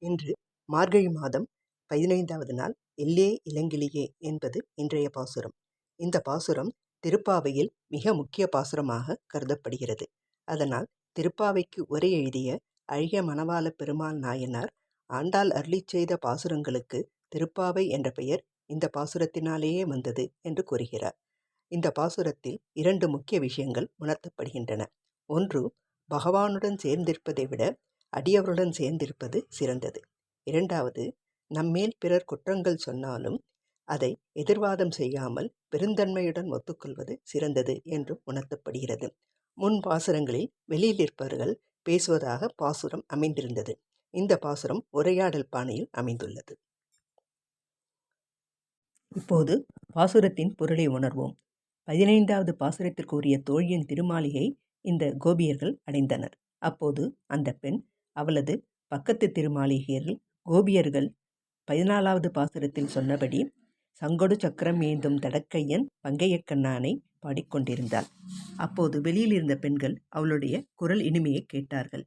இன்று மார்கழி மாதம் 15வது நாள். எல்லே இளங்கிளியே என்பது இன்றைய பாசுரம். இந்த பாசுரம் திருப்பாவையில் மிக முக்கிய பாசுரமாக கருதப்படுகிறது. அதனால் திருப்பாவைக்கு உரை எழுதிய அழகிய மணவாள பெருமாள் நாயனார் ஆண்டாள் அருளிச் செய்த பாசுரங்களுக்கு திருப்பாவை என்ற பெயர் இந்த பாசுரத்தினாலேயே வந்தது என்று கூறுகிறார். இந்த பாசுரத்தில் 2 முக்கிய விஷயங்கள் உணர்த்தப்படுகின்றன. ஒன்று, பகவானுடன் சேர்ந்திருப்பதை விட அடியவருடன் சேர்ந்திருப்பது சிறந்தது. இரண்டாவது, நம்மேல் பிறர் குற்றங்கள் சொன்னாலும் அதை எதிர்வாதம் செய்யாமல் பெருந்தன்மையுடன் ஒத்துக்கொள்வது சிறந்தது என்றும் உணர்த்தப்படுகிறது. முன் பாசுரங்களில் வெளியில் இருப்பவர்கள் பேசுவதாக பாசுரம் அமைந்திருந்தது. இந்த பாசுரம் உரையாடல் பாணியில் அமைந்துள்ளது. இப்போது பாசுரத்தின் பொருளை உணர்வோம். 15வது பாசுரத்திற்குரிய தோழியின் திருமாளிகை இந்த கோபியர்கள் அடைந்தனர். அப்போது அந்த பெண் அவளது பக்கத்து திருமாளிகையர்கள் கோபியர்கள் 14வது பாசுரத்தில் சொன்னபடி சங்கொடு சக்கரம் ஏந்தும் தடக்கையன் பங்கையக்கண்ணானை பாடிக்கொண்டிருந்தாள். அப்போது வெளியில் இருந்த பெண்கள் அவளுடைய குரல் இனிமையை கேட்டார்கள்.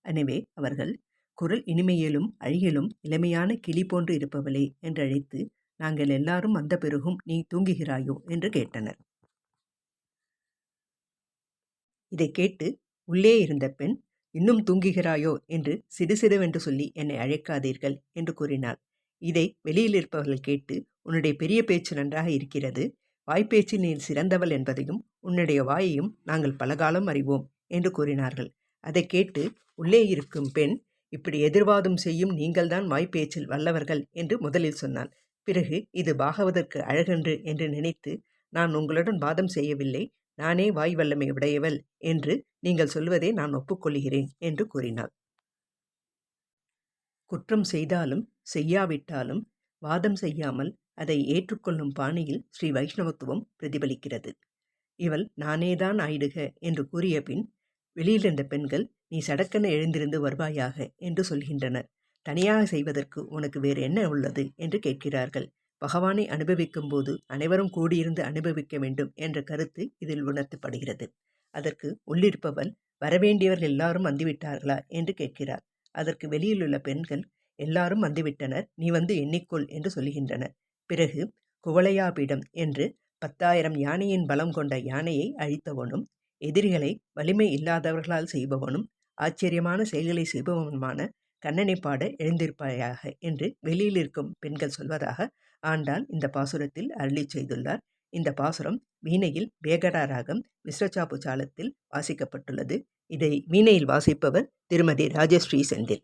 எனவே அவர்கள், குரல் இனிமையிலும் அழகிலும் இளமையான கிளி போன்று இருப்பவளே என்று அழைத்து, நாங்கள் எல்லாரும் வந்த பிறகும் நீ தூங்குகிறாயோ என்று கேட்டனர். இதை கேட்டு உள்ளே இருந்த பெண், இன்னும் தூங்குகிறாயோ என்று சிடுசிடுவென்று சொல்லி என்னை அழைக்காதீர்கள் என்று கூறினாள். இதை வெளியில் இருப்பவர்கள் கேட்டு, உன்னுடைய பெரிய பேச்சு நன்றாக இருக்கிறது, வாய்ப்பேச்சில் நீ சிறந்தவள் என்பதையும் உன்னுடைய வாயையும் நாங்கள் பலகாலம் அறிவோம் என்று கூறினார்கள். அதை கேட்டு உள்ளே இருக்கும் பெண், இப்படி எதிர்வாதம் செய்யும் நீங்கள்தான் வாய்ப்பேச்சில் வல்லவர்கள் என்று முதலில் சொன்னாள். பிறகு இது பாகவதற்கு அழகன்று என்று நினைத்து, நான் உங்களுடன் வாதம் செய்யவில்லை, நானே வாய் வல்லமை உடையவள் என்று நீங்கள் சொல்வதை நான் ஒப்புக்கொள்கிறேன் என்று கூறினாள். குற்றம் செய்தாலும் செய்யாவிட்டாலும் வாதம் செய்யாமல் அதை ஏற்றுக்கொள்ளும் பாணியில் ஸ்ரீ வைஷ்ணவத்துவம் பிரதிபலிக்கிறது. இவள் நானேதான் ஆயிடுக என்று கூறிய பின் வெளியிலிருந்த பெண்கள், நீ சடக்கென எழுந்திருந்து வருவாயாக என்று சொல்கின்றனர். தனியாக செய்வதற்கு உனக்கு வேறு என்ன உள்ளது என்று கேட்கிறார்கள். பகவானை அனுபவிக்கும் போது அனைவரும் கூடியிருந்து அனுபவிக்க வேண்டும் என்ற கருத்து இதில் உணர்த்தப்படுகிறது. அதற்கு உள்ளிருப்பவள், வரவேண்டியவர்கள் எல்லாரும் வந்துவிட்டார்களா என்று கேட்கிறார். அதற்கு வெளியிலுள்ள பெண்கள், எல்லாரும் வந்துவிட்டனர், நீ வந்து எண்ணிக்கொள் என்று சொல்கின்றனர். பிறகு குவளையாபீடம் என்று 10,000 யானையின் பலம் கொண்ட யானையை அழித்தவனும், எதிரிகளை வலிமை இல்லாதவர்களால் செய்பவனும், ஆச்சரியமான செயல்களை செய்பவனுமான கண்ணனை பாட எழுந்திருப்பாயாக என்று வெளியில் இருக்கும் பெண்கள் சொல்வதாக ஆண்டாள் இந்த பாசுரத்தில் அருளிச் செய்துள்ளார். இந்த பாசுரம் வீணையில் பேகடா ராகம் மிஸ்ரச்சாப்பு சாலத்தில் வாசிக்கப்பட்டுள்ளது. இதை வீணையில் வாசிப்பவர் திருமதி ராஜஸ்ரீ செந்தில்.